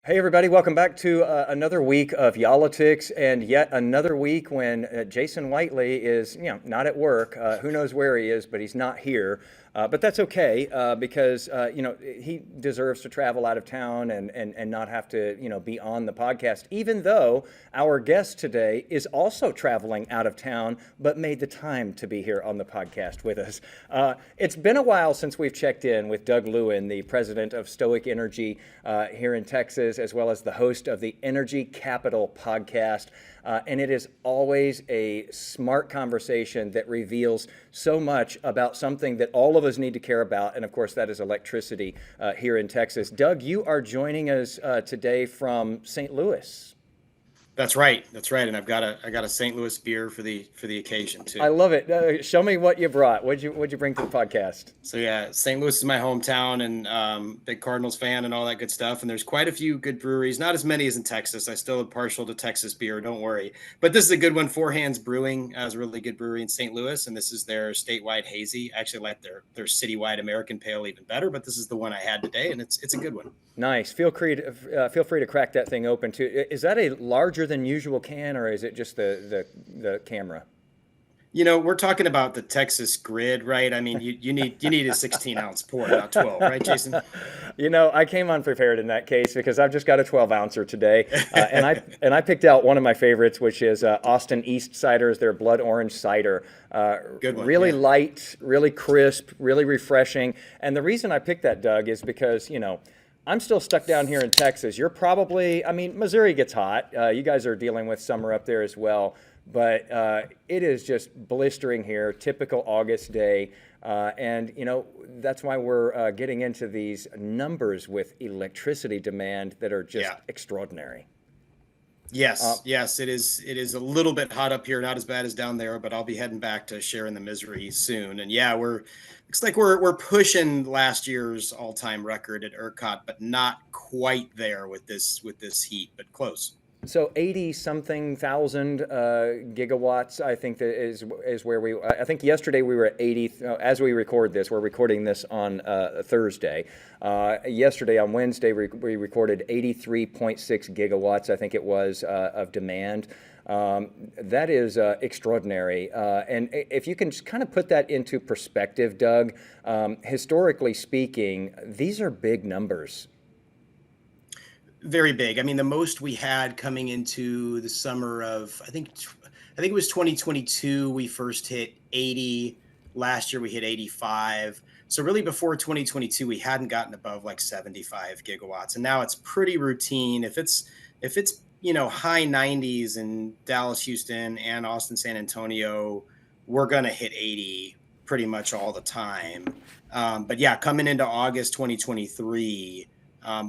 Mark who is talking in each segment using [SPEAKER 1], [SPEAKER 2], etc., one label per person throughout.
[SPEAKER 1] Hey everybody, welcome back to another week of yall-itics and yet another week when Jason Whiteley is, not at work. Who knows where he is, but he's not here. But that's okay because, he deserves to travel out of town and not have to, be on the podcast, even though our guest today is also traveling out of town, but made the time to be here on the podcast with us. It's been a while since we've checked in with Doug Lewin, the president of Stoic Energy here in Texas, as well as the host of the Energy Capital podcast. And it is always a smart conversation that reveals so much about something that all of us need to care about. And of course, that is electricity here in Texas. Doug, you are joining us today from St. Louis.
[SPEAKER 2] That's right. That's right. And I got a St. Louis beer for the occasion too.
[SPEAKER 1] I love it. Show me what you brought. What'd you bring to the podcast?
[SPEAKER 2] So yeah, St. Louis is my hometown and big Cardinals fan and all that good stuff. And there's quite a few good breweries, not as many as in Texas. I still am partial to Texas beer, don't worry. But this is a good one. Four Hands Brewing is a really good brewery in St. Louis, and this is their statewide hazy. I actually like their citywide American Pale even better, but this is the one I had today, and it's a good one.
[SPEAKER 1] Nice. Feel free to crack that thing open too. Is that a larger than usual can, or is it just the camera?
[SPEAKER 2] We're talking about the Texas grid, right? I mean, you need a 16-ounce pour, not 12, right, Jason?
[SPEAKER 1] I came unprepared in that case because I've just got a 12-ouncer today, and I picked out one of my favorites, which is Austin East Ciders, their blood orange cider.
[SPEAKER 2] Good one.
[SPEAKER 1] Really
[SPEAKER 2] Yeah.
[SPEAKER 1] light, really crisp, really refreshing. And the reason I picked that, Doug, is because I'm still stuck down here in Texas. You're probably, Missouri gets hot. You guys are dealing with summer up there as well. But it is just blistering here, typical August day. And that's why we're getting into these numbers with electricity demand that are just extraordinary.
[SPEAKER 2] Yes, it is. It is a little bit hot up here, not as bad as down there, but I'll be heading back to sharing the misery soon. And yeah, looks like we're pushing last year's all-time record at ERCOT, but not quite there with this heat, but close.
[SPEAKER 1] So 80 something thousand gigawatts, I think that is where I think yesterday we were at 80, as we record this, we're recording this on Thursday. Yesterday on Wednesday, we recorded 83.6 gigawatts, I think it was, of demand. That is extraordinary. And if you can just kind of put that into perspective, Doug, historically speaking, these are big numbers.
[SPEAKER 2] Very big. I mean, the most we had coming into the summer of, I think it was 2022, we first hit 80. Last year we hit 85. So really before 2022, we hadn't gotten above like 75 gigawatts. And now it's pretty routine. If it's high 90s in Dallas, Houston, and Austin, San Antonio, we're going to hit 80 pretty much all the time. But yeah, coming into August 2023,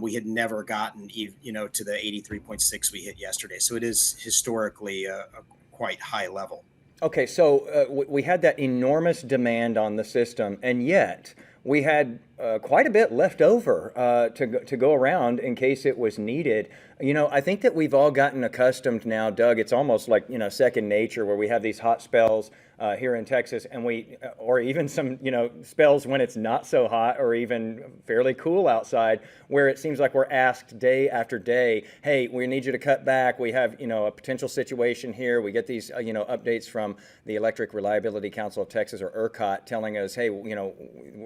[SPEAKER 2] we had never gotten, to the 83.6 we hit yesterday. So it is historically a quite hye level.
[SPEAKER 1] Okay, so we had that enormous demand on the system, and yet we had quite a bit left over to go around in case it was needed. I think that we've all gotten accustomed now, Doug. It's almost like second nature, where we have these hot spells here in Texas, and or even some spells when it's not so hot or even fairly cool outside, where it seems like we're asked day after day, hey, we need you to cut back. We have a potential situation here. We get these updates from the Electric Reliability Council of Texas, or ERCOT, telling us, hey,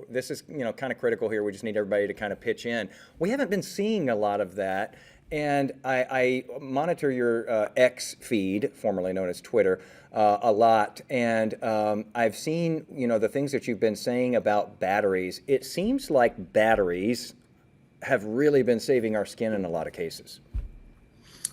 [SPEAKER 1] this is kind of critical here. We just need everybody to kind of pitch in. We haven't been seeing a lot of that. And I monitor your X feed, formerly known as Twitter, a lot. And I've seen, the things that you've been saying about batteries. It seems like batteries have really been saving our skin in a lot of cases.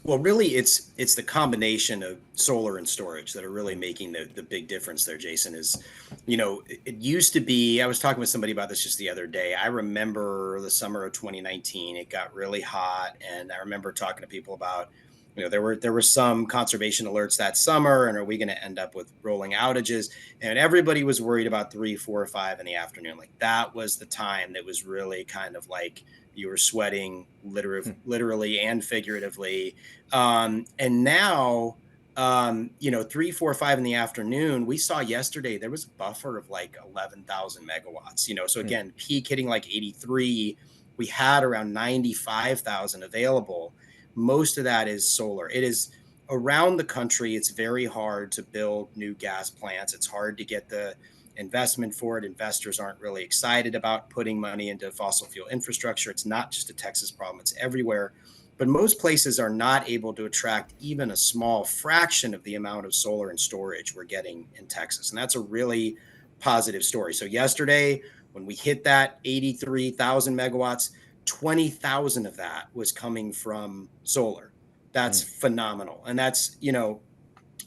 [SPEAKER 2] Well, really, it's the combination of solar and storage that are really making the big difference there, Jason. It used to be, I was talking with somebody about this just the other day. I remember the summer of 2019, it got really hot. And I remember talking to people about, there were some conservation alerts that summer, and are we going to end up with rolling outages? And everybody was worried about 3, 4, 5 in the afternoon. Like that was the time that was really kind of like, you were sweating literally and figuratively. And now, 3, 4, 5 in the afternoon, we saw yesterday, there was a buffer of like 11,000 megawatts, so again, peak hitting like 83. we had around 95,000 available. Most of that is solar. It is around the country. It's very hard to build new gas plants. It's hard to get the investment for it. Investors aren't really excited about putting money into fossil fuel infrastructure. It's not just a Texas problem, it's everywhere. But most places are not able to attract even a small fraction of the amount of solar and storage we're getting in Texas. And that's a really positive story. So yesterday, when we hit that 83,000 megawatts, 20,000 of that was coming from solar. That's phenomenal. And that's,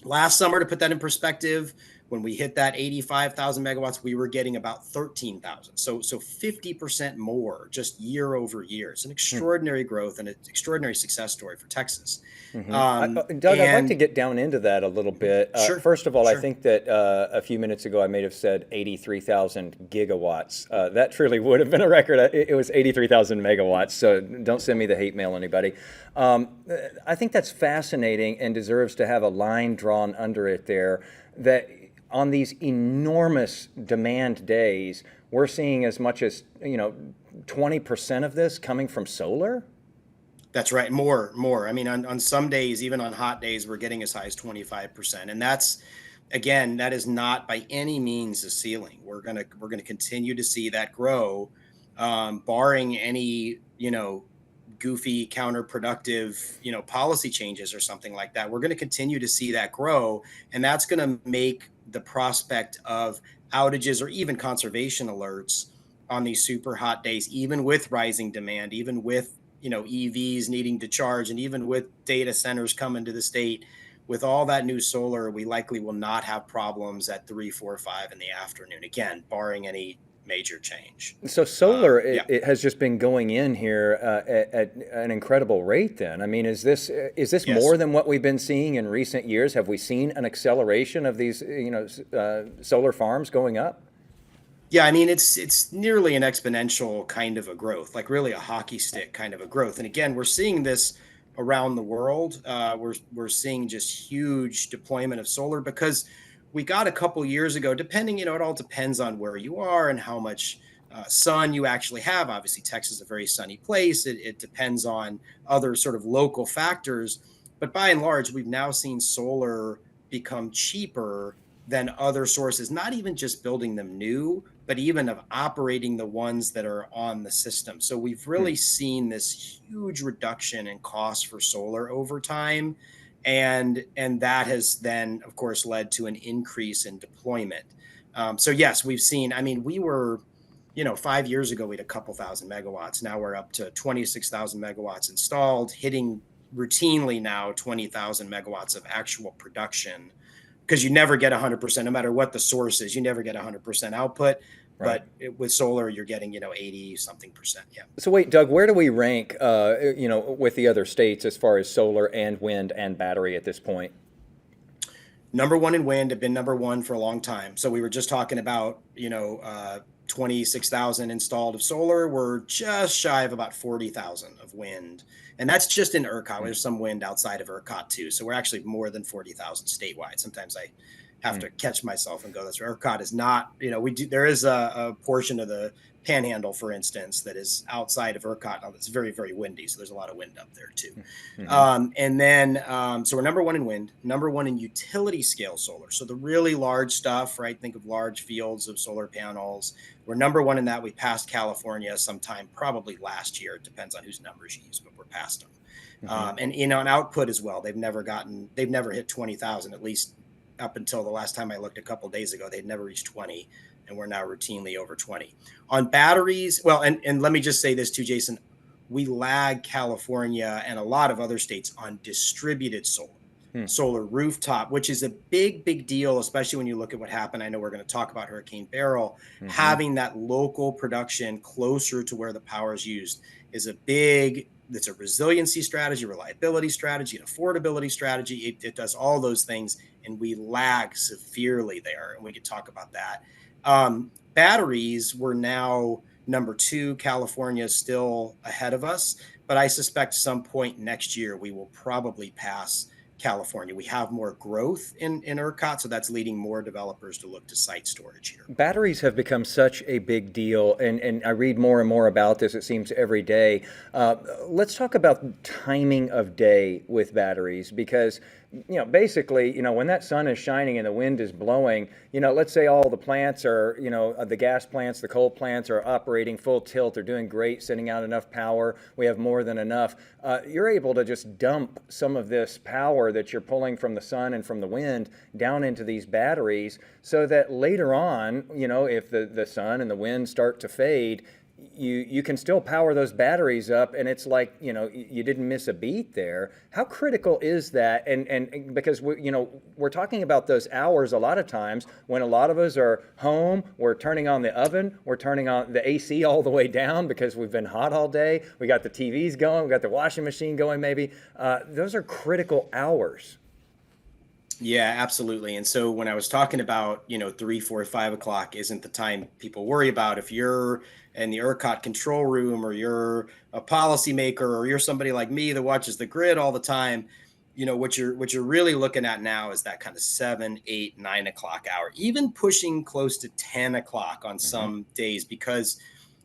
[SPEAKER 2] last summer, to put that in perspective, when we hit that 85,000 megawatts, we were getting about 13,000. So 50% more just year over year. It's an extraordinary growth and an extraordinary success story for Texas.
[SPEAKER 1] Doug, I'd like to get down into that a little bit.
[SPEAKER 2] Sure,
[SPEAKER 1] first of all, I
[SPEAKER 2] sure.
[SPEAKER 1] think that a few minutes ago I may have said 83,000 gigawatts. That truly would have been a record. It was 83,000 megawatts, so don't send me the hate mail, anybody. I think that's fascinating and deserves to have a line drawn under it there, that on these enormous demand days, we're seeing as much as 20% of this coming from solar.
[SPEAKER 2] That's right. More. I mean, on some days, even on hot days, we're getting as high as 25%. And that's, again, that is not by any means the ceiling. We're gonna continue to see that grow, barring any, goofy counterproductive, policy changes or something like that. We're going to continue to see that grow. And that's going to make the prospect of outages or even conservation alerts on these super hot days, even with rising demand, even with EVs needing to charge, and even with data centers coming to the state, with all that new solar, we likely will not have problems at 3, 4, 5 in the afternoon, again, barring any major change.
[SPEAKER 1] So solar, it has just been going in here at an incredible rate then. I mean, is this yes. more than what we've been seeing in recent years? Have we seen an acceleration of these, solar farms going up?
[SPEAKER 2] Yeah, I mean, it's nearly an exponential kind of a growth, like really a hockey stick kind of a growth. And again, we're seeing this around the world. We're seeing just huge deployment of solar because we got a couple years ago, depending, it all depends on where you are and how much sun you actually have. Obviously, Texas is a very sunny place. It depends on other sort of local factors. But by and large, we've now seen solar become cheaper than other sources, not even just building them new, but even of operating the ones that are on the system. So we've really seen this huge reduction in costs for solar over time. And that has then, of course, led to an increase in deployment. So yes, we've seen, I mean, we were, 5 years ago, we had a couple thousand megawatts. Now we're up to 26,000 megawatts installed, hitting routinely now 20,000 megawatts of actual production, because you never get 100%, no matter what the source is, you never get 100% output. Right. But with solar, you're getting, 80 something percent. Yeah.
[SPEAKER 1] So wait, Doug, where do we rank, with the other states as far as solar and wind and battery at this point?
[SPEAKER 2] Number one in wind, have been number one for a long time. So we were just talking about, 26,000 installed of solar. We're just shy of about 40,000 of wind. And that's just in ERCOT. There's some wind outside of ERCOT too. So we're actually more than 40,000 statewide. Sometimes I have to catch myself and go, that's right. ERCOT is not, there is a portion of the Panhandle, for instance, that is outside of ERCOT. Now, it's very, very windy. So there's a lot of wind up there too. And then, so we're number one in wind, number one in utility scale solar. So the really large stuff, right? Think of large fields of solar panels. We're number one in that. We passed California sometime probably last year. It depends on whose numbers you use, but we're past them. And on output as well, they've never hit 20,000, at least up until the last time I looked a couple of days ago. They'd never reached 20, and we're now routinely over 20. On batteries, well, and let me just say this too, Jason, we lag California and a lot of other states on distributed solar, solar rooftop, which is a big, big deal, especially when you look at what happened. I know we're going to talk about Hurricane Beryl. Having that local production closer to where the power is used is it's a resiliency strategy, reliability strategy, an affordability strategy. It does all those things, and we lag severely there, and we could talk about that. Batteries, we're now number two. California is still ahead of us, but I suspect some point next year we will probably pass California. We have more growth in ERCOT, so that's leading more developers to look to site storage here.
[SPEAKER 1] Batteries have become such a big deal, and I read more and more about this, it seems, every day. Let's talk about timing of day with batteries, because basically, when that sun is shining and the wind is blowing, let's say all the plants are, the gas plants, the coal plants are operating full tilt, they're doing great, sending out enough power, we have more than enough. You're able to just dump some of this power that you're pulling from the sun and from the wind down into these batteries, so that later on, if the sun and the wind start to fade, you can still power those batteries up, and it's like, you didn't miss a beat there. How critical is that? And because we're talking about those hours a lot of times when a lot of us are home, we're turning on the oven, we're turning on the AC all the way down because we've been hot all day. We got the TVs going, we got the washing machine going maybe. Those are critical hours.
[SPEAKER 2] Yeah, absolutely. And so when I was talking about, 3, 4, 5 o'clock isn't the time people worry about. If you're in the ERCOT control room, or you're a policymaker, or you're somebody like me that watches the grid all the time, what you're really looking at now is that kind of 7, 8, 9 o'clock hour, even pushing close to 10 o'clock on some days, because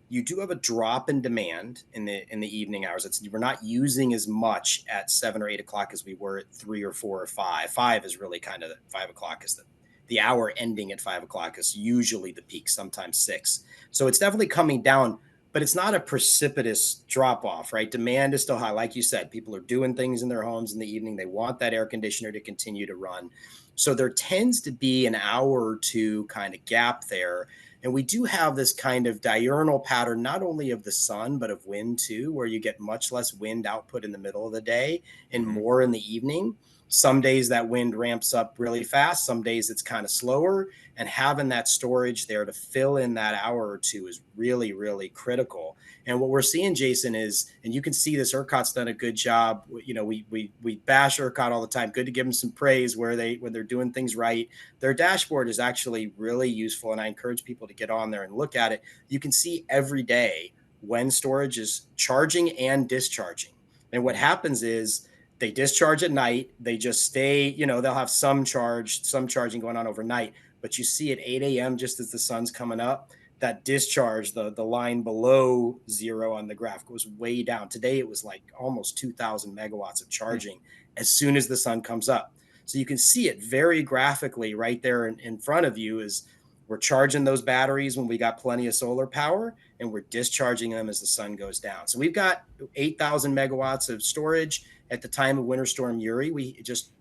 [SPEAKER 2] you do have a drop in demand in the evening hours. We're not using as much at 7 or 8 o'clock as we were at 3 or 4 or 5. 5 is really kind of 5 o'clock is the hour ending at 5 o'clock is usually the peak, sometimes 6. So it's definitely coming down, but it's not a precipitous drop off, right? Demand is still high. Like you said, people are doing things in their homes in the evening. They want that air conditioner to continue to run. So there tends to be an hour or two kind of gap there. And we do have this kind of diurnal pattern, not only of the sun, but of wind too, where you get much less wind output in the middle of the day and more in the evening. Some days that wind ramps up really fast. Some days it's kind of slower. And having that storage there to fill in that hour or two is really, really critical. And what we're seeing, Jason, is, and you can see this, ERCOT's done a good job. We bash ERCOT all the time. Good to give them some praise when they're doing things right. Their dashboard is actually really useful, and I encourage people to get on there and look at it. You can see every day when storage is charging and discharging. And what happens is they discharge at night. They just stay, they'll have some charging going on overnight. But you see at 8 a.m., just as the sun's coming up, that discharge, the line below zero on the graph, goes way down. Today, it was like almost 2,000 megawatts of charging as soon as the sun comes up. So you can see it very graphically right there in front of you. Is we're charging those batteries when we got plenty of solar power, and we're discharging them as the sun goes down. So we've got 8,000 megawatts of storage. At the time of Winter Storm Uri, we just,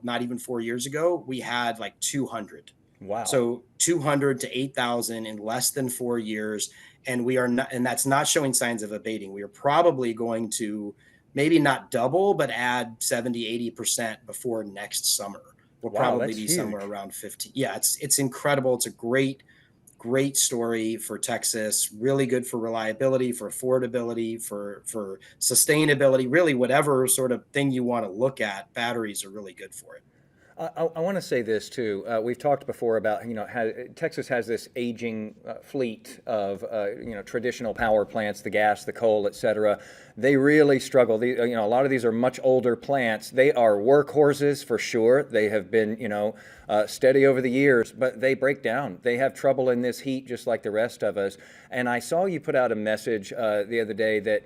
[SPEAKER 2] not even 4 years ago, we had like 200.
[SPEAKER 1] Wow.
[SPEAKER 2] So 200 to 8,000 in less than 4 years. And we are not, and that's not showing signs of abating. We are probably going to maybe not double, but add 70, 80% before next summer. We'll probably be
[SPEAKER 1] huge.
[SPEAKER 2] somewhere around 50. Yeah, it's incredible. It's a great story for Texas, really good for reliability, for affordability, for sustainability, really whatever sort of thing you want to look at, batteries are really good for it.
[SPEAKER 1] I want to say this too. We've talked before about Texas has this aging fleet of traditional power plants, the gas, the coal, et cetera. They really struggle. A lot of these are much older plants. They are workhorses for sure. They have been steady over the years, but they break down. They have trouble in this heat just like the rest of us. And I saw you put out a message the other day that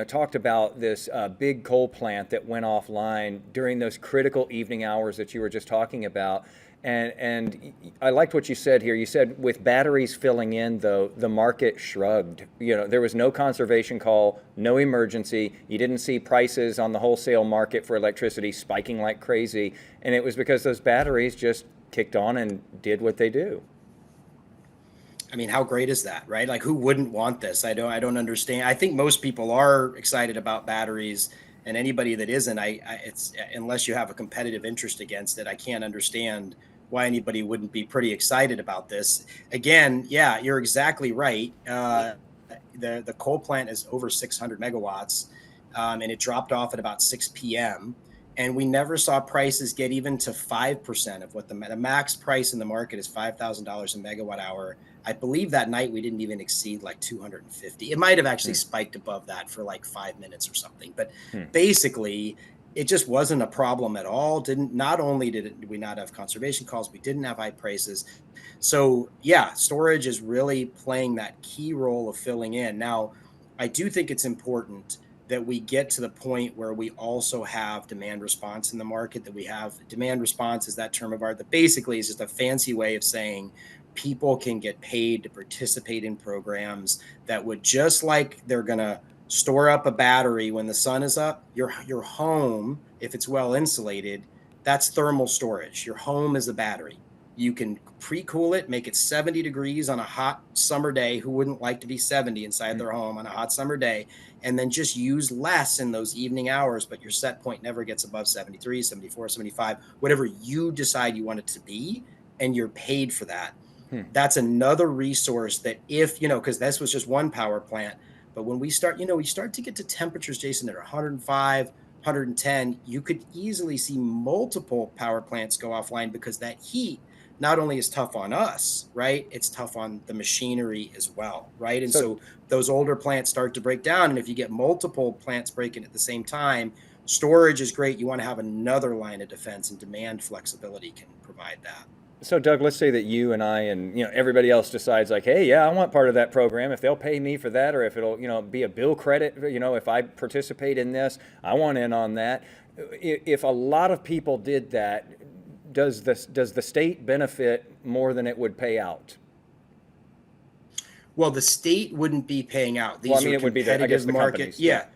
[SPEAKER 1] talked about this big coal plant that went offline during those critical evening hours that you were just talking about. And I liked what you said here. You said with batteries filling in, though, the market shrugged. There was no conservation call, no emergency. You didn't see prices on the wholesale market for electricity spiking like crazy. And it was because those batteries just kicked on and did what they do.
[SPEAKER 2] I mean, how great is that, right? Like, who wouldn't want this? I don't understand. I think most people are excited about batteries, and anybody that isn't, it's unless you have a competitive interest against it, I can't understand why anybody wouldn't be pretty excited about this. Again, yeah, you're exactly right. The coal plant is over 600 megawatts, and it dropped off at about 6 p.m. And we never saw prices get even to 5% of what the max price in the market is $5,000 a megawatt hour. I believe that night we didn't even exceed like 250. It might have actually spiked above that for like 5 minutes or something. But basically, it just wasn't a problem at all. Not only did we not have conservation calls, we didn't have high prices. So yeah, storage is really playing that key role of filling in. Now, I do think it's important that we get to the point where we also have demand response in the market, that we have demand response is that term of art that basically is just a fancy way of saying people can get paid to participate in programs that would, just like they're going to store up a battery when the sun is up, your home, if it's well insulated, that's thermal storage. Your home is a battery. You can pre-cool it, make it 70 degrees on a hot summer day. Who wouldn't like to be 70 inside their home on a hot summer day? And then just use less in those evening hours, but your set point never gets above 73, 74, 75, whatever you decide you want it to be, and you're paid for that. That's another resource that if, because this was just one power plant, but when we start to get to temperatures, Jason, that are 105, 110, you could easily see multiple power plants go offline because that heat not only is tough on us, right? It's tough on the machinery as well, right? And so those older plants start to break down. And if you get multiple plants breaking at the same time, storage is great. You want to have another line of defense, and demand flexibility can provide that.
[SPEAKER 1] So Doug, let's say that you and I and everybody else decides like, hey, yeah, I want part of that program. If they'll pay me for that, or if it'll be a bill credit, if I participate in this, I want in on that. If a lot of people did that, does the state benefit more than it would pay out?
[SPEAKER 2] Well, the state wouldn't be paying out.
[SPEAKER 1] These it would be the
[SPEAKER 2] market.
[SPEAKER 1] Companies.
[SPEAKER 2] Yeah.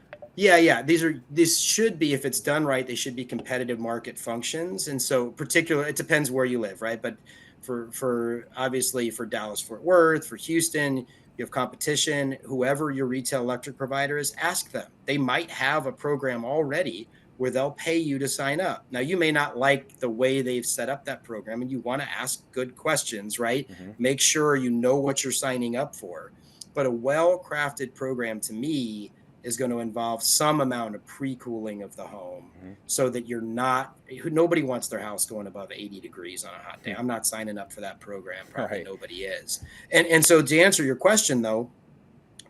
[SPEAKER 2] This should be, if it's done right, they should be competitive market functions. And so it depends where you live, right? But for obviously for Dallas, Fort Worth, for Houston, you have competition. Whoever your retail electric provider is, ask them. They might have a program already where they'll pay you to sign up. Now, you may not like the way they've set up that program, and you want to ask good questions, right? Make sure you know what you're signing up for. But a well-crafted program, to me, is going to involve some amount of pre-cooling of the home so that nobody wants their house going above 80 degrees on a hot day. I'm not signing up for that program. Probably nobody is. And so to answer your question, though,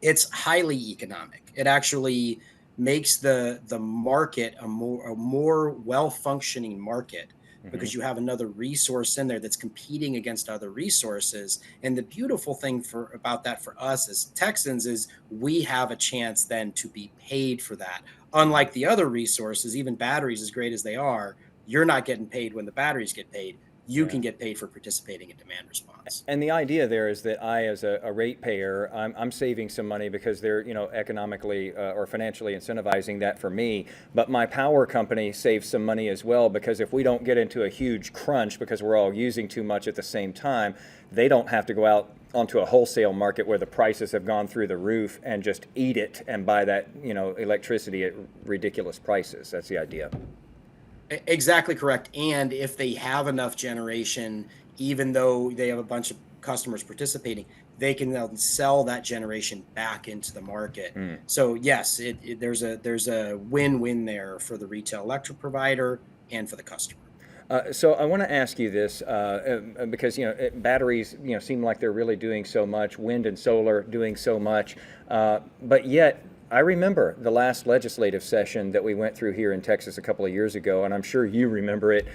[SPEAKER 2] it's highly economic. It actually makes the market a more well-functioning market because you have another resource in there that's competing against other resources. And the beautiful thing about that for us as Texans is we have a chance then to be paid for that. Unlike the other resources, even batteries, as great as they are, you're not getting paid when the batteries get paid. You can get paid for participating in demand response.
[SPEAKER 1] And the idea there is that I, as a ratepayer, I'm saving some money because they're economically or financially incentivizing that for me. But my power company saves some money as well, because if we don't get into a huge crunch because we're all using too much at the same time, they don't have to go out onto a wholesale market where the prices have gone through the roof and just eat it and buy that electricity at ridiculous prices. That's the idea.
[SPEAKER 2] Exactly correct. And if they have enough generation, even though they have a bunch of customers participating, they can then sell that generation back into the market. So yes, there's a win-win there for the retail electric provider and for the customer.
[SPEAKER 1] So I want to ask you this because batteries seem like they're really doing so much, wind and solar doing so much, but yet I remember the last legislative session that we went through here in Texas a couple of years ago, and I'm sure you remember it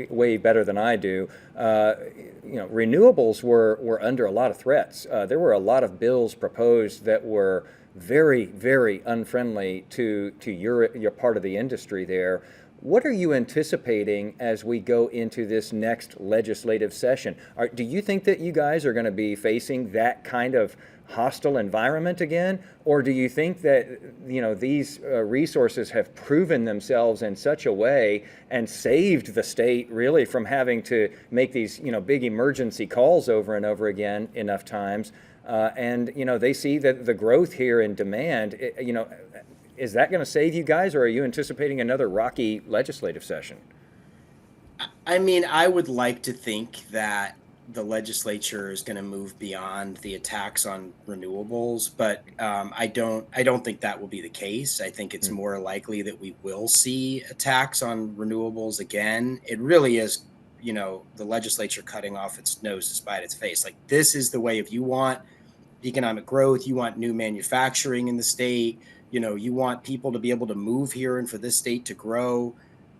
[SPEAKER 1] way better than I do. Renewables were under a lot of threats. There were a lot of bills proposed that were very, very unfriendly to your part of the industry there. What are you anticipating as we go into this next legislative session? Do you think that you guys are going to be facing that kind of hostile environment again, or do you think that these resources have proven themselves in such a way and saved the state really from having to make these big emergency calls over and over again enough times, and they see that the growth here in demand, is that going to save you guys, or are you anticipating another rocky legislative session?
[SPEAKER 2] I mean, I would like to think that the legislature is going to move beyond the attacks on renewables, but I don't think that will be the case. I think it's more likely that we will see attacks on renewables again. It really is, the legislature cutting off its nose to spite its face. Like, this is the way. If you want economic growth, you want new manufacturing in the state, you want people to be able to move here and for this state to grow.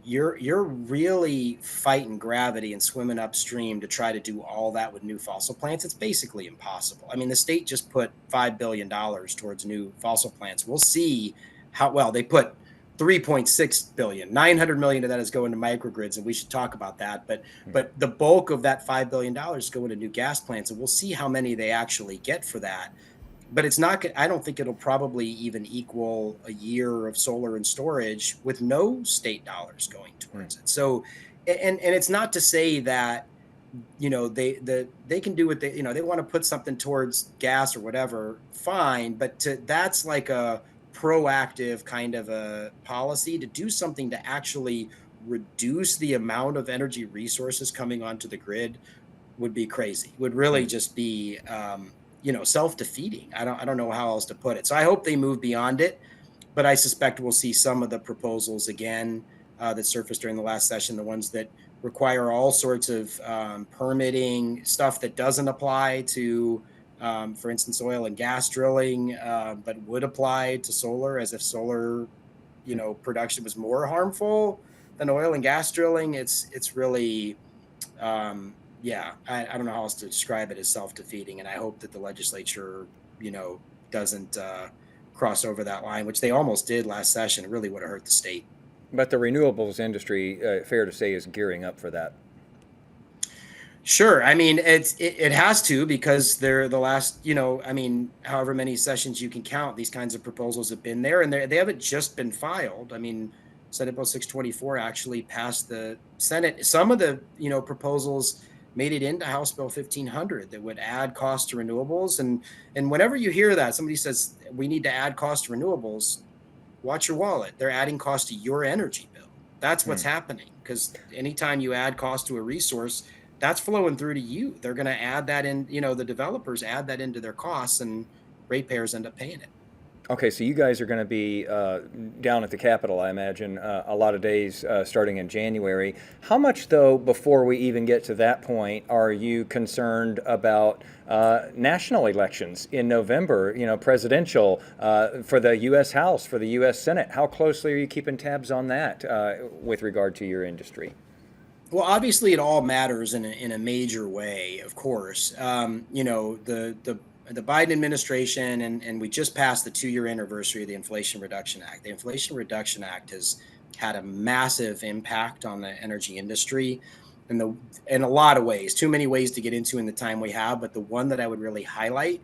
[SPEAKER 2] You're really fighting gravity and swimming upstream to try to do all that with new fossil plants. It's basically impossible. I mean, the state just put $5 billion towards new fossil plants. We'll see how well they put 3.6 billion. 900 million of that is going to microgrids, and we should talk about that. But the bulk of that $5 billion is going to new gas plants, and we'll see how many they actually get for that. But it's not, I don't think it'll probably even equal a year of solar and storage with no state dollars going towards it. So, and it's not to say that, they can do what they want to put something towards gas or whatever, fine. But that's like a proactive kind of a policy to do something to actually reduce the amount of energy resources coming onto the grid would be crazy, would really just be, self-defeating. I don't know how else to put it. So I hope they move beyond it, but I suspect we'll see some of the proposals again that surfaced during the last session, the ones that require all sorts of permitting stuff that doesn't apply to, for instance, oil and gas drilling, but would apply to solar, as if solar, production was more harmful than oil and gas drilling. It's really, I don't know how else to describe it, as self-defeating. And I hope that the legislature, doesn't cross over that line, which they almost did last session. It really would have hurt the state.
[SPEAKER 1] But the renewables industry, fair to say, is gearing up for that.
[SPEAKER 2] Sure. I mean, it has to, because they're the last, however many sessions you can count, these kinds of proposals have been there, and they haven't just been filed. I mean, Senate Bill 624 actually passed the Senate. Some of the, proposals made it into House Bill 1500 that would add cost to renewables. And whenever you hear that, somebody says we need to add cost to renewables, watch your wallet. They're adding cost to your energy bill. That's what's happening, because anytime you add cost to a resource, that's flowing through to you. They're going to add that in, the developers add that into their costs, and ratepayers end up paying it.
[SPEAKER 1] Okay, so you guys are going to be down at the Capitol, I imagine, a lot of days starting in January. How much, though, before we even get to that point, are you concerned about national elections in November, presidential, for the U.S. House, for the U.S. Senate? How closely are you keeping tabs on that with regard to your industry?
[SPEAKER 2] Well, obviously, it all matters in a major way, of course. The Biden administration, and we just passed the 2-year anniversary of the Inflation Reduction Act. The Inflation Reduction Act has had a massive impact on the energy industry in a lot of ways, too many ways to get into in the time we have. But the one that I would really highlight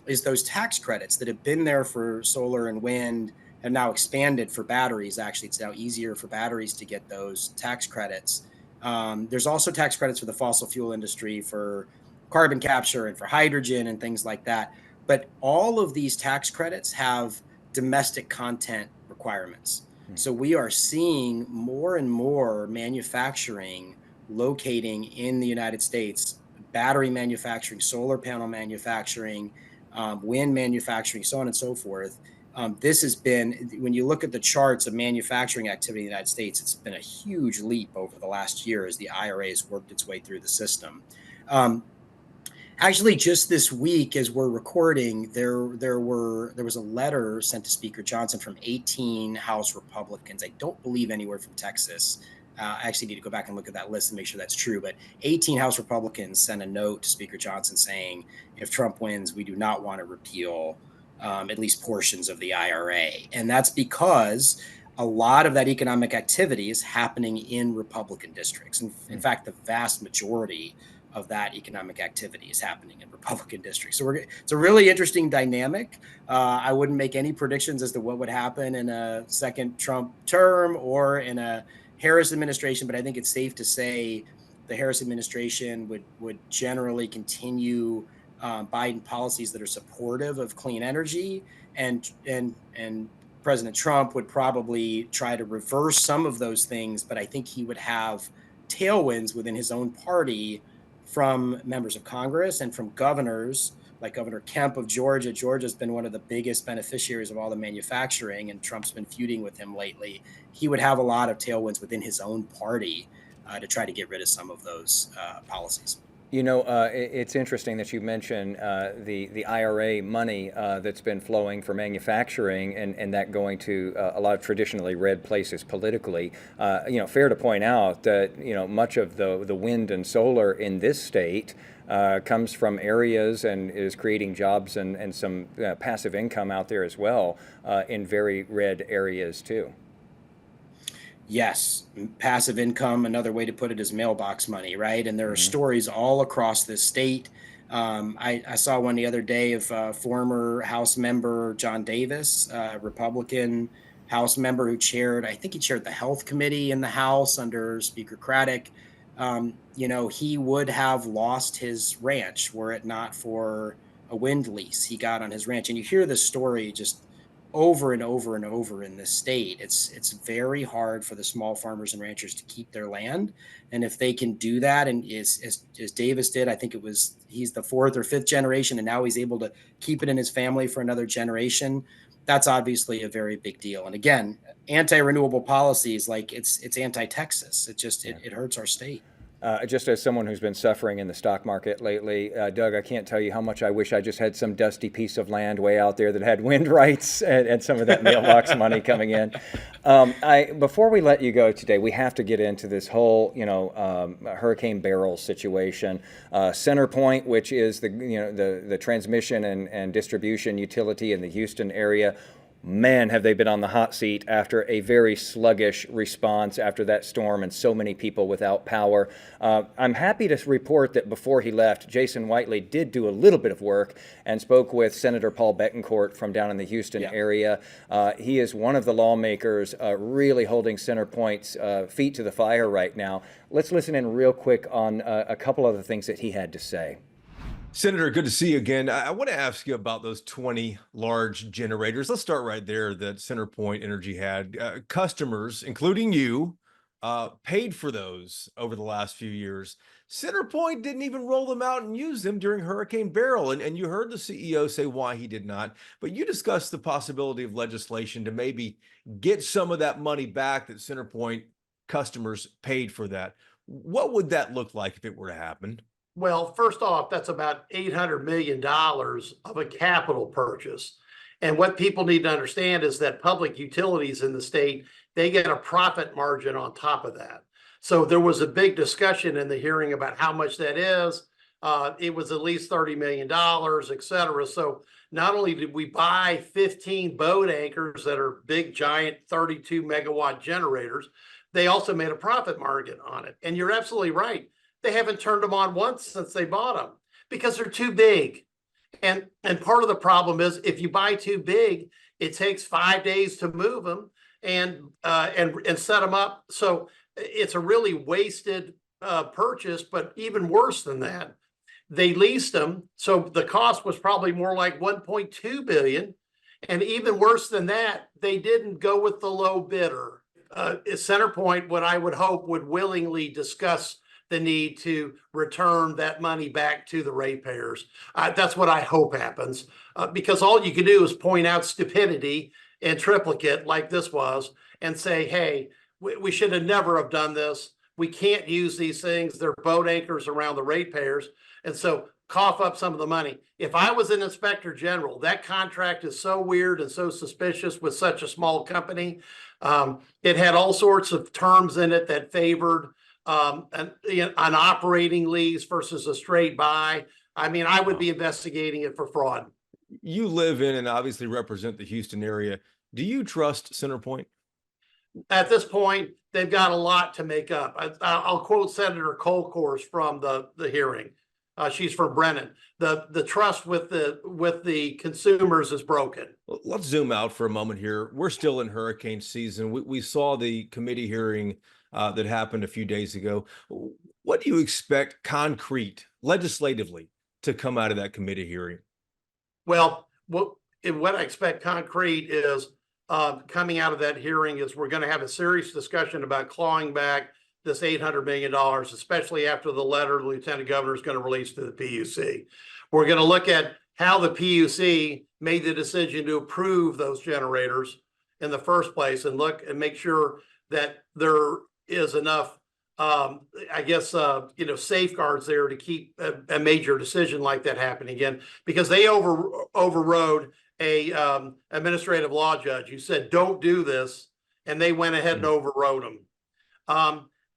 [SPEAKER 2] is those tax credits that have been there for solar and wind and now expanded for batteries. Actually, it's now easier for batteries to get those tax credits. There's also tax credits for the fossil fuel industry for carbon capture and for hydrogen and things like that. But all of these tax credits have domestic content requirements. So we are seeing more and more manufacturing locating in the United States, battery manufacturing, solar panel manufacturing, wind manufacturing, so on and so forth. This has been, when you look at the charts of manufacturing activity in the United States, it's been a huge leap over the last year as the IRA has worked its way through the system. Actually, just this week, as we're recording, there was a letter sent to Speaker Johnson from 18 House Republicans. I don't believe anywhere from Texas. I actually need to go back and look at that list and make sure that's true. But 18 House Republicans sent a note to Speaker Johnson saying, if Trump wins, we do not want to repeal at least portions of the IRA. And that's because a lot of that economic activity is happening in Republican districts. And in fact, the vast majority of that economic activity is happening in Republican districts. So it's a really interesting dynamic. I wouldn't make any predictions as to what would happen in a second Trump term or in a Harris administration, but I think it's safe to say the Harris administration would generally continue Biden policies that are supportive of clean energy, and President Trump would probably try to reverse some of those things, but I think he would have tailwinds within his own party from members of Congress and from governors like Governor Kemp of Georgia. Georgia's been one of the biggest beneficiaries of all the manufacturing, and Trump's been feuding with him lately. He would have a lot of tailwinds within his own party to try to get rid of some of those policies.
[SPEAKER 1] It's interesting that you mention the IRA money that's been flowing for manufacturing and that going to a lot of traditionally red places politically. Fair to point out that much of the wind and solar in this state comes from areas and is creating jobs and some passive income out there as well in very red areas too.
[SPEAKER 2] Yes, passive income, another way to put it is mailbox money, right? And there are
[SPEAKER 1] Hmm.
[SPEAKER 2] stories all across the state. I saw one the other day of former House member John Davis, Republican House member who chaired, I think he chaired the Health Committee in the House under Speaker Craddock. He would have lost his ranch were it not for a wind lease he got on his ranch. And you hear this story just over and over and over in this state. It's very hard for the small farmers and ranchers to keep their land, and if they can do that, and as Davis did, I think he's the fourth or fifth generation, and now he's able to keep it in his family for another generation. That's obviously a very big deal. And again, anti-renewable policies, like it's anti-Texas. It hurts our state.
[SPEAKER 1] Just as someone who's been suffering in the stock market lately, Doug, I can't tell you how much I wish I just had some dusty piece of land way out there that had wind rights and some of that mailbox money coming in. Before we let you go today, we have to get into this whole, Hurricane Beryl situation. Centerpoint, which is the transmission and distribution utility in the Houston area. Man, have they been on the hot seat after a very sluggish response after that storm and so many people without power. I'm happy to report that before he left, Jason Whiteley did do a little bit of work and spoke with Senator Paul Betancourt from down in the Houston area. He is one of the lawmakers really holding Centerpoint's feet to the fire right now. Let's listen in real quick on a couple of the things that he had to say.
[SPEAKER 3] Senator, good to see you again. I want to ask you about those 20 large generators. Let's start right there that Centerpoint Energy had. Customers, including you, paid for those over the last few years. Centerpoint didn't even roll them out and use them during Hurricane Beryl. And you heard the CEO say why he did not. But you discussed the possibility of legislation to maybe get some of that money back that Centerpoint customers paid for that. What would that look like if it were to happen?
[SPEAKER 4] Well, first off, that's about $800 million of a capital purchase. And what people need to understand is that public utilities in the state, they get a profit margin on top of that. So there was a big discussion in the hearing about how much that is. It was at least $30 million, et cetera. So not only did we buy 15 boat anchors that are big, giant 32 megawatt generators, they also made a profit margin on it. And you're absolutely right. They haven't turned them on once since they bought them because they're too big. And part of the problem is if you buy too big, it takes 5 days to move them and set them up. So it's a really wasted purchase. But even worse than that, they leased them, so the cost was probably more like 1.2 billion. And even worse than that, they didn't go with the low bidder. Centerpoint, what I would hope, would willingly discuss the need to return that money back to the ratepayers. That's what I hope happens, because all you can do is point out stupidity and triplicate like this was and say, hey, we should have never have done this. We can't use these things. They're boat anchors around the ratepayers. And so cough up some of the money. If I was an inspector general, that contract is so weird and so suspicious with such a small company. It had all sorts of terms in it that favored an operating lease versus a straight buy. I mean, I would be investigating it for fraud.
[SPEAKER 3] You live in and obviously represent the Houston area. Do you trust Centerpoint?
[SPEAKER 4] At this point, they've got a lot to make up. I'll quote Senator Colcourse from the hearing. She's from Brennan. The trust with the consumers is broken.
[SPEAKER 3] Well, let's zoom out for a moment here. We're still in hurricane season. We saw the committee hearing that happened a few days ago. What do you expect concrete legislatively to come out of that committee hearing?
[SPEAKER 4] Well, what I expect concrete is coming out of that hearing is we're going to have a serious discussion about clawing back this $800 million, especially after the letter the lieutenant governor is going to release to the PUC. We're going to look at how the PUC made the decision to approve those generators in the first place and look and make sure that there is enough I guess, safeguards there to keep a major decision like that happening again, because they overrode a administrative law judge who said, don't do this. And they went ahead and overrode them.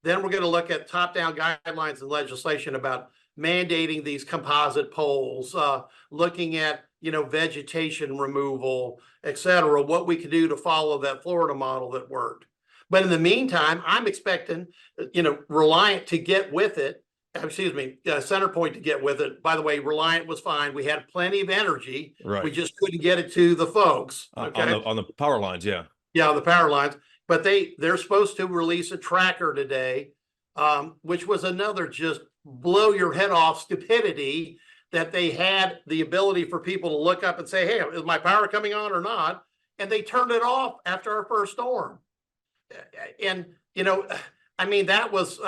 [SPEAKER 4] Then we're going to look at top-down guidelines and legislation about mandating these composite poles, looking at, vegetation removal, et cetera, what we could do to follow that Florida model that worked. But in the meantime, I'm expecting, Reliant to get with it. Centerpoint to get with it. By the way, Reliant was fine. We had plenty of energy.
[SPEAKER 3] Right.
[SPEAKER 4] We just couldn't get it to the folks. Okay.
[SPEAKER 3] On the power lines, yeah.
[SPEAKER 4] Yeah, the power lines. But they're supposed to release a tracker today, which was another just blow your head off stupidity, that they had the ability for people to look up and say, hey, is my power coming on or not? And they turned it off after our first storm. And, that was,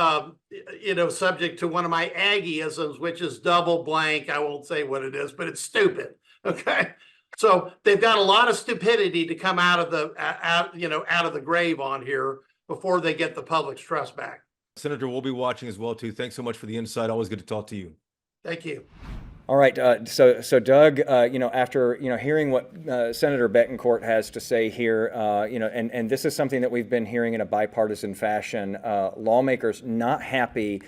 [SPEAKER 4] subject to one of my Aggieisms, which is double blank. I won't say what it is, but it's stupid. Okay. So they've got a lot of stupidity to come out of the grave on here before they get the public's trust back.
[SPEAKER 3] Senator, we'll be watching as well, too. Thanks so much for the insight. Always good to talk to you.
[SPEAKER 4] Thank you.
[SPEAKER 1] All right. So Doug, after hearing what Senator Betancourt has to say here, and this is something that we've been hearing in a bipartisan fashion. Lawmakers not happy,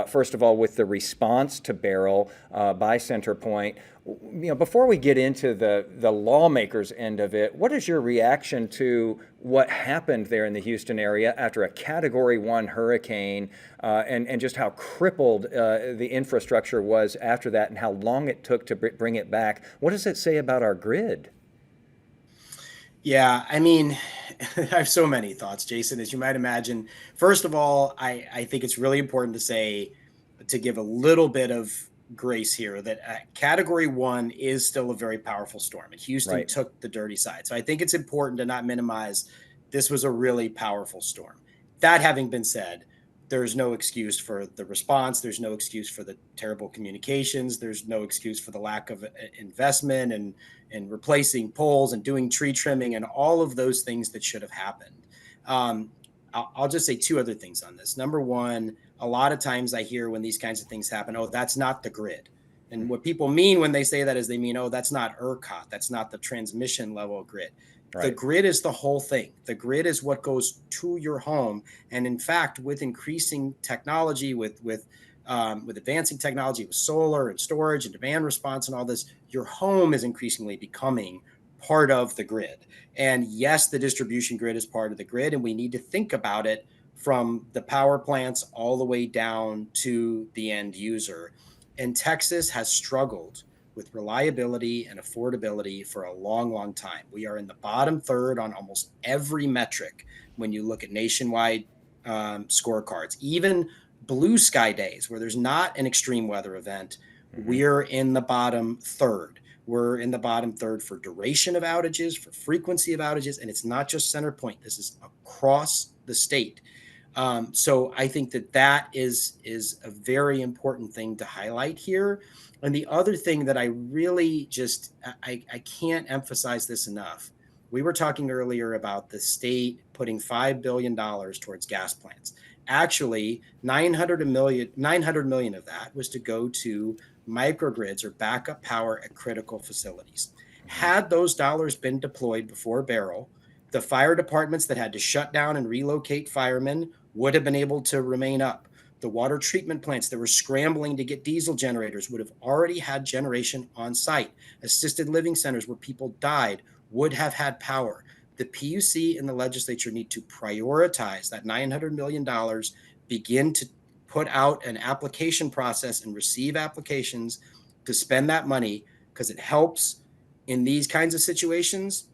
[SPEAKER 1] first of all, with the response to Beryl by Centerpoint. Before we get into the lawmakers' end of it, what is your reaction to what happened there in the Houston area after a Category 1 hurricane, and just how crippled the infrastructure was after that, and how long it took to bring it back? What does it say about our grid?
[SPEAKER 2] Yeah, I have so many thoughts, Jason, as you might imagine. First of all, I think it's really important to give a little bit of grace here that Category 1 is still a very powerful storm, and Houston took the dirty side. So I think it's important to not minimize this was a really powerful storm. That having been said, there's no excuse for the response. There's no excuse for the terrible communications. There's no excuse for the lack of investment and replacing poles and doing tree trimming and all of those things that should have happened. I'll just say two other things on this. Number one, a lot of times I hear when these kinds of things happen, oh, that's not the grid. And what people mean when they say that is they mean, oh, that's not ERCOT. That's not the transmission level grid. Right. The grid is the whole thing. The grid is what goes to your home. And in fact, with increasing technology, with advancing technology, with solar and storage and demand response and all this, your home is increasingly becoming part of the grid. And yes, the distribution grid is part of the grid, and we need to think about it from the power plants all the way down to the end user. And Texas has struggled with reliability and affordability for a long, long time. We are in the bottom third on almost every metric when you look at nationwide scorecards. Even blue sky days where there's not an extreme weather event, we're in the bottom third. We're in the bottom third for duration of outages, for frequency of outages, and it's not just Centerpoint. This is across the state. So I think that is a very important thing to highlight here. And the other thing that I really I can't emphasize this enough. We were talking earlier about the state putting $5 billion towards gas plants. Actually, 900 million of that was to go to microgrids or backup power at critical facilities. Had those dollars been deployed before Beryl, the fire departments that had to shut down and relocate firemen would have been able to remain up. The water treatment plants that were scrambling to get diesel generators would have already had generation on site. Assisted living centers where people died would have had power. The PUC and the legislature need to prioritize that $900 million, begin to put out an application process and receive applications to spend that money, because it helps in these kinds of situations.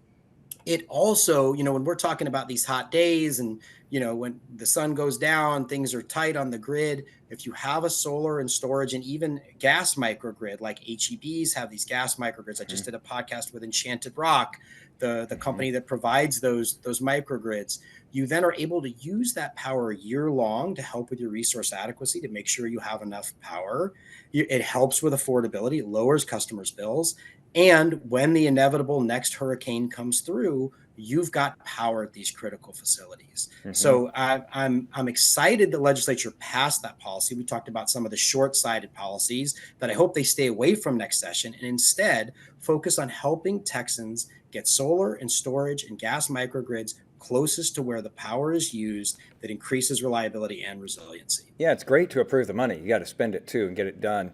[SPEAKER 2] It also, when we're talking about these hot days and, when the sun goes down, things are tight on the grid. If you have a solar and storage and even gas microgrid, like HEBs have these gas microgrids. I just did a podcast with Enchanted Rock, the company that provides those microgrids. You then are able to use that power year long to help with your resource adequacy, to make sure you have enough power. It helps with affordability, it lowers customers' bills. And when the inevitable next hurricane comes through, you've got power at these critical facilities. So I'm excited the legislature passed that policy. We talked about some of the short-sighted policies that I hope they stay away from next session, and instead focus on helping Texans get solar and storage and gas microgrids closest to where the power is used, that increases reliability and resiliency.
[SPEAKER 1] Yeah, it's great to approve the money. You got to spend it too and get it done.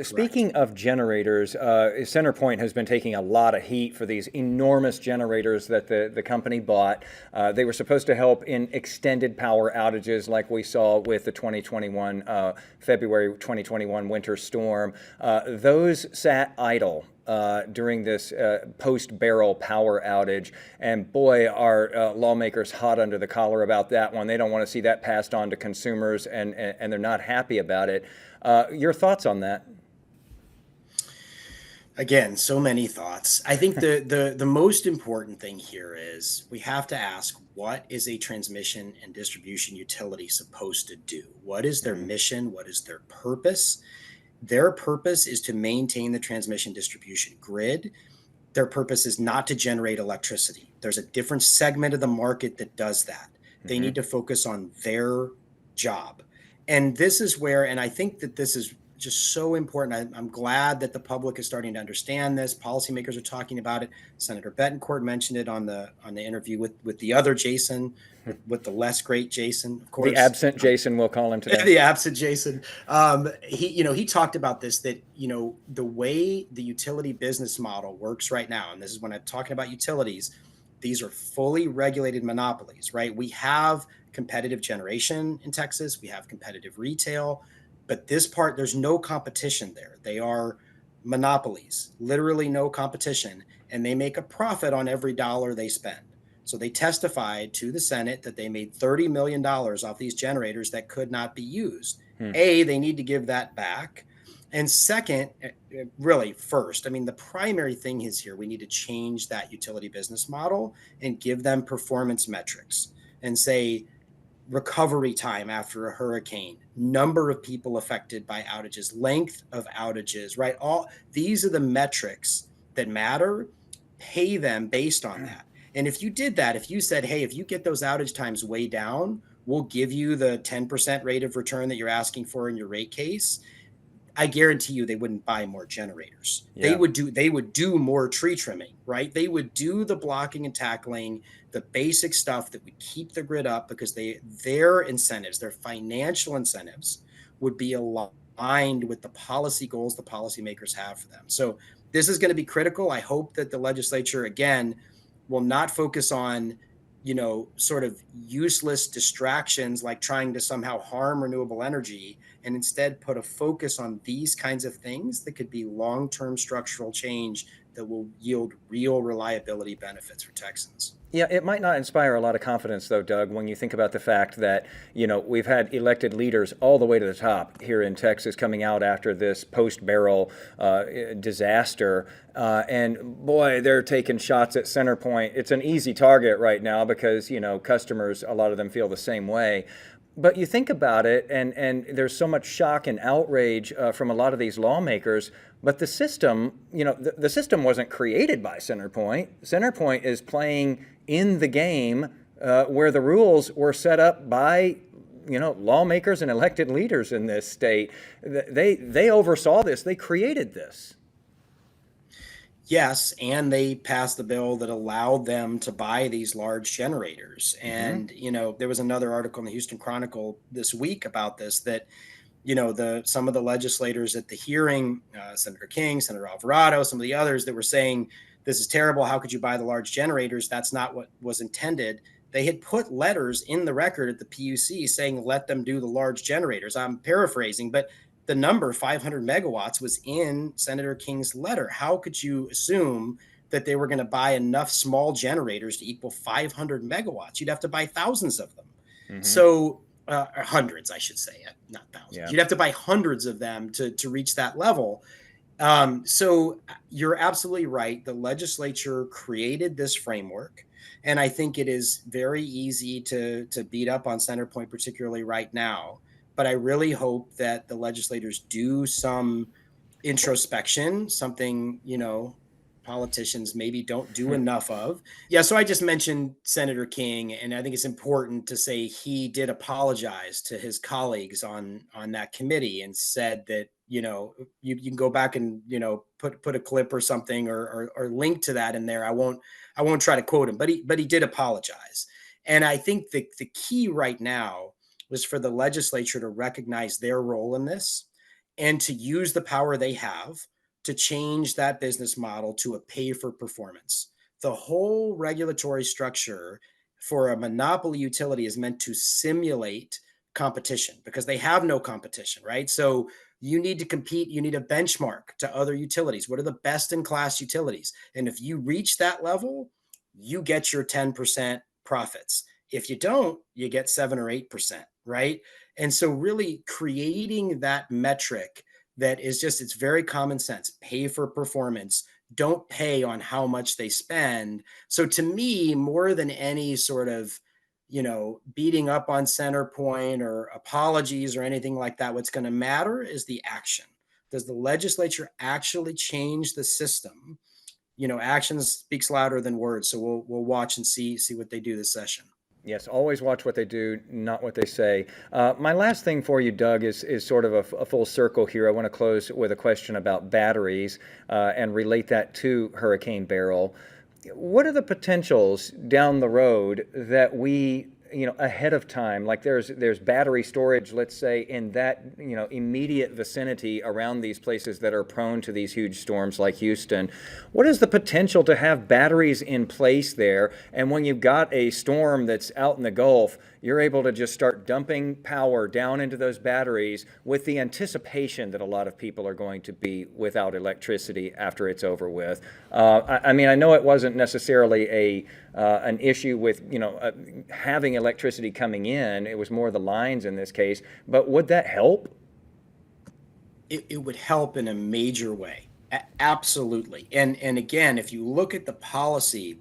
[SPEAKER 1] Speaking of generators, Centerpoint has been taking a lot of heat for these enormous generators that the company bought. They were supposed to help in extended power outages like we saw with the 2021, February 2021 winter storm. Those sat idle during this post-Beryl power outage. And boy, are lawmakers hot under the collar about that one. They don't want to see that passed on to consumers, and they're not happy about it. Your thoughts on that?
[SPEAKER 2] Again, so many thoughts. I think the most important thing here is we have to ask, what is a transmission and distribution utility supposed to do? What is their mission? What is their purpose? Their purpose is to maintain the transmission distribution grid. Their purpose is not to generate electricity. There's a different segment of the market that does that. They need to focus on their job. And this is where, and I think that this is just so important. I'm glad that the public is starting to understand this. Policymakers are talking about it. Senator Betancourt mentioned it on the interview with the other Jason, with the less great Jason, of course.
[SPEAKER 1] The absent Jason, we'll call him today.
[SPEAKER 2] The absent Jason. He talked about this, that, the way the utility business model works right now, and this is when I'm talking about utilities, these are fully regulated monopolies, right? We have competitive generation in Texas. We have competitive retail. But this part, there's no competition there. They are monopolies, literally no competition, and they make a profit on every dollar they spend. So they testified to the Senate that they made $30 million off these generators that could not be used. A, they need to give that back. And second, really first, the primary thing is here, we need to change that utility business model and give them performance metrics and say, recovery time after a hurricane, number of people affected by outages, length of outages, right? All these are the metrics that matter. Pay them based on that. And if you did that, if you said, hey, if you get those outage times way down, we'll give you the 10% rate of return that you're asking for in your rate case, I guarantee you they wouldn't buy more generators. Yeah. They would do more tree trimming, right? They would do the blocking and tackling, the basic stuff that would keep the grid up, because their incentives, their financial incentives, would be aligned with the policy goals the policymakers have for them. So this is going to be critical. I hope that the legislature, again, will not focus on, sort of useless distractions like trying to somehow harm renewable energy, and instead put a focus on these kinds of things that could be long-term structural change that will yield real reliability benefits for Texans.
[SPEAKER 1] Yeah, it might not inspire a lot of confidence, though, Doug, when you think about the fact that, we've had elected leaders all the way to the top here in Texas coming out after this post-Beryl disaster. And boy, they're taking shots at Centerpoint. It's an easy target right now because, customers, a lot of them feel the same way. But you think about it, and there's so much shock and outrage from a lot of these lawmakers. But the system, the system wasn't created by Centerpoint. Centerpoint is playing in the game where the rules were set up by, lawmakers and elected leaders in this state. They oversaw this. They created this.
[SPEAKER 2] Yes, and they passed the bill that allowed them to buy these large generators. And, there was another article in the Houston Chronicle this week about this, that, some of the legislators at the hearing, Senator King, Senator Alvarado, some of the others that were saying, this is terrible. How could you buy the large generators? That's not what was intended. They had put letters in the record at the PUC saying, let them do the large generators. I'm paraphrasing, but the number 500 megawatts was in Senator King's letter. How could you assume that they were going to buy enough small generators to equal 500 megawatts? You'd have to buy thousands of them. So hundreds, I should say, not thousands. Yeah. You'd have to buy hundreds of them to reach that level. So you're absolutely right. The legislature created this framework, And I think it is very easy to beat up on Centerpoint, particularly right now. But I really hope that the legislators do some introspection, something, politicians maybe don't do enough of. Yeah, so I just mentioned Senator King, and I think it's important to say he did apologize to his colleagues on that committee and said that, you can go back and, put a clip or something or link to that in there. I won't try to quote him, but he did apologize. And I think the key right now was for the legislature to recognize their role in this and to use the power they have to change that business model to a pay for performance. The whole regulatory structure for a monopoly utility is meant to simulate competition because they have no competition, right? So you need to compete, you need a benchmark to other utilities. What are the best in class utilities? And if you reach that level, you get your 10% profits. If you don't, you get 7 or 8%, right? And so really creating that metric that is just, it's very common sense, pay for performance, don't pay on how much they spend. So to me, more than any sort of, beating up on Centerpoint or apologies or anything like that, what's going to matter is the action. Does the legislature actually change the system? Actions speaks louder than words. So we'll watch and see what they do this session.
[SPEAKER 1] Yes, always watch what they do, not what they say. My last thing for you, Doug, is sort of a full circle here. I want to close with a question about batteries and relate that to Hurricane Beryl. What are the potentials down the road that we, ahead of time, like there's battery storage, let's say, in that, immediate vicinity around these places that are prone to these huge storms like Houston? What is the potential to have batteries in place there? And when you've got a storm that's out in the Gulf, you're able to just start dumping power down into those batteries with the anticipation that a lot of people are going to be without electricity after it's over with. I mean, I know it wasn't necessarily an issue with, having electricity coming in. It was more the lines in this case. But would that help?
[SPEAKER 2] It would help in a major way. Absolutely. And again, if you look at the policy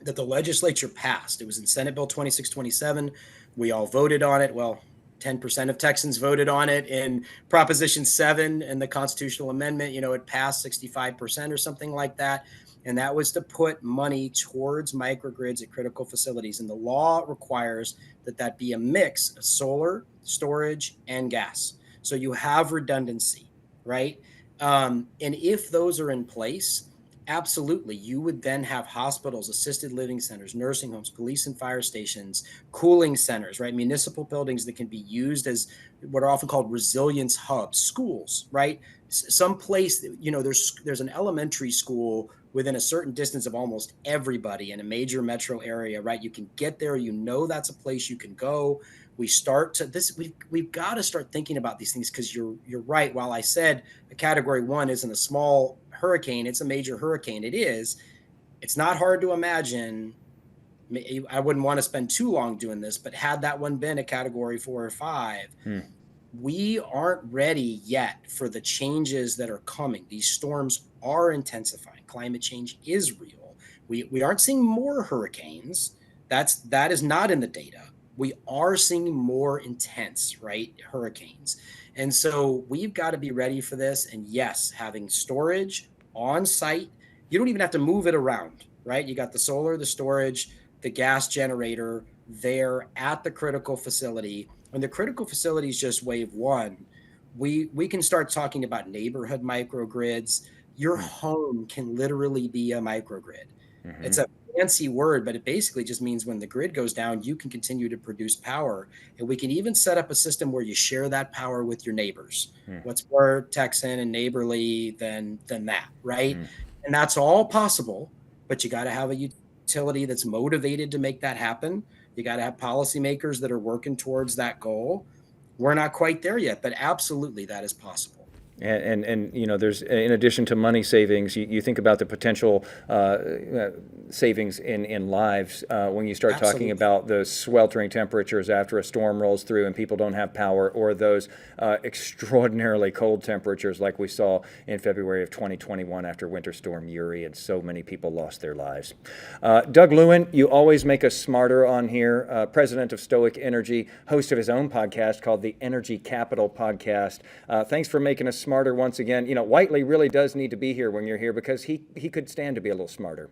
[SPEAKER 2] that the legislature passed, it was in Senate Bill 2627. We all voted on it. Well, 10% of Texans voted on it. In Proposition 7 and the constitutional amendment, it passed 65% or something like that. And that was to put money towards microgrids at critical facilities. And the law requires that be a mix of solar, storage, and gas. So you have redundancy, right? And if those are in place, absolutely, you would then have hospitals, assisted living centers, nursing homes, police and fire stations, cooling centers, right? Municipal buildings that can be used as what are often called resilience hubs, schools, right? Some place, there's an elementary school within a certain distance of almost everybody in a major metro area, right? You can get there, that's a place you can go. We've got to start thinking about these things because you're right. While I said a category 1 isn't a small hurricane, it's a major hurricane. It's not hard to imagine. I wouldn't want to spend too long doing this, but had that one been a category 4 or 5, we aren't ready yet for the changes that are coming. These storms are intensifying. Climate change is real. We aren't seeing more hurricanes. That is not in the data. We are seeing more intense, right, hurricanes. And so we've got to be ready for this. And yes, having storage on site, you don't even have to move it around, right? You got the solar, the storage, the gas generator there at the critical facility. And the critical facility is just wave 1. We can start talking about neighborhood microgrids. Your home can literally be a microgrid. Mm-hmm. It's a fancy word, but it basically just means when the grid goes down, you can continue to produce power. And we can even set up a system where you share that power with your neighbors. What's more Texan and neighborly than that, right? And that's all possible, but you got to have a utility that's motivated to make that happen. You got to have policymakers that are working towards that goal. We're not quite there yet, but absolutely that is possible.
[SPEAKER 1] And you know, there's, in addition to money savings, you think about the potential savings in lives when you start
[SPEAKER 2] Absolutely.
[SPEAKER 1] talking about the sweltering temperatures after a storm rolls through and people don't have power, or those extraordinarily cold temperatures like we saw in February of 2021 after Winter Storm Uri, and so many people lost their lives. Doug Lewin, you always make us smarter on here, president of Stoic Energy, host of his own podcast called the Energy Capital Podcast. Thanks for making us smarter once again. You know, Whiteley really does need to be here when you're here, because he could stand to be a little smarter.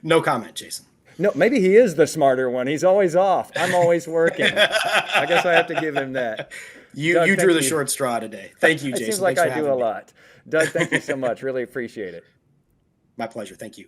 [SPEAKER 2] No comment, Jason.
[SPEAKER 1] No, maybe he is the smarter one. He's always off. I'm always working. I guess I have to give him that.
[SPEAKER 2] You
[SPEAKER 1] Doug,
[SPEAKER 2] drew the
[SPEAKER 1] thank you.
[SPEAKER 2] short straw today. Thank you,
[SPEAKER 1] It
[SPEAKER 2] Jason.
[SPEAKER 1] seems like
[SPEAKER 2] Thanks for
[SPEAKER 1] I do a
[SPEAKER 2] having me.
[SPEAKER 1] lot. Doug, thank you so much. Really appreciate it.
[SPEAKER 2] My pleasure. Thank you.